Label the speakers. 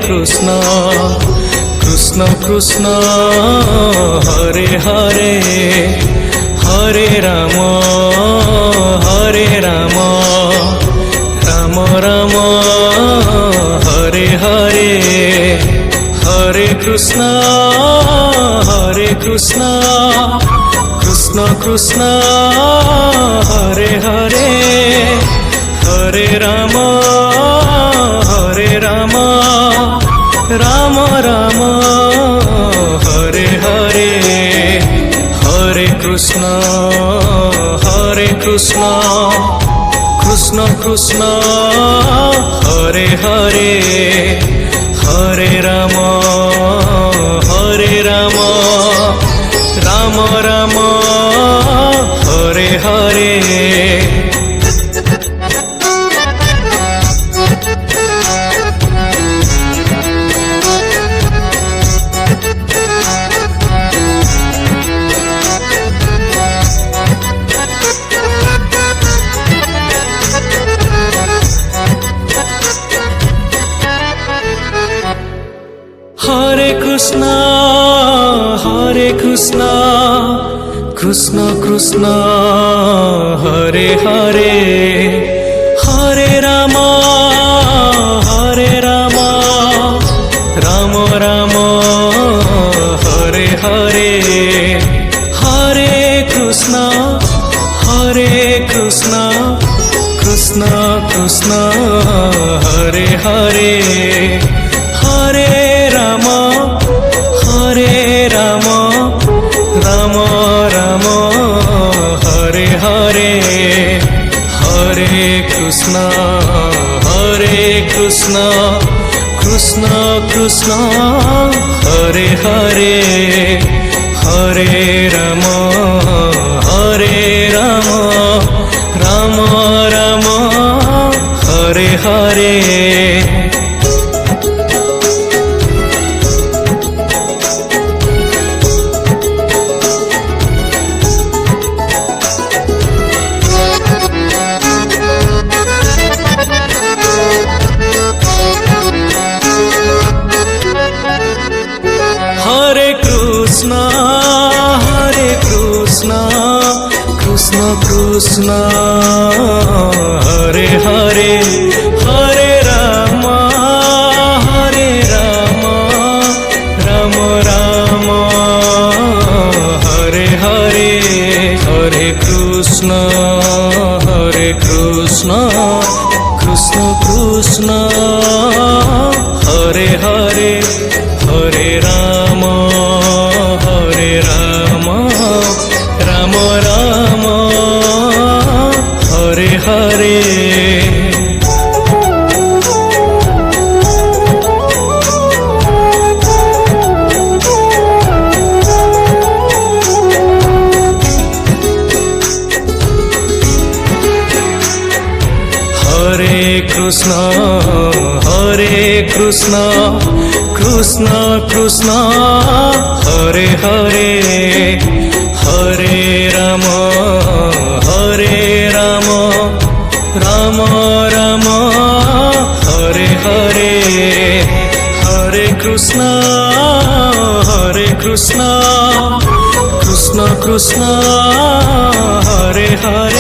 Speaker 1: Krishna Krishna Krishna Hare Hare Hare Ram Ram Ram Hare Hare Hare Krishna Krishna Krishna Hare Hare Hare Ram Ram Ram Hare Hare Hare Krishna Krishna Krishna Hare Hare Hare Ram Ram Ram Hare Hare Hare Krishna Krishna Krishna Hare Hare Hare Ram Ram Ram Hare Hare Hare Krishna Krishna Krishna Hare Hare Hare Ram Ram Ram Hare Hare Hare Krishna Krishna Krishna Hare Hare Hare Ram Ram Ram Hare Hare Krishna Hare Hare Hare Ram Ram Ram Hare Hare Hare Krishna Krishna Krishna Hare Hare Hare Ram Ram Ram Hare Hare Krishna Krishna Krishna Hare Hare Hare Ram Ram Ram Hare Hare Hare Krishna Krishna Krishna Hare Hare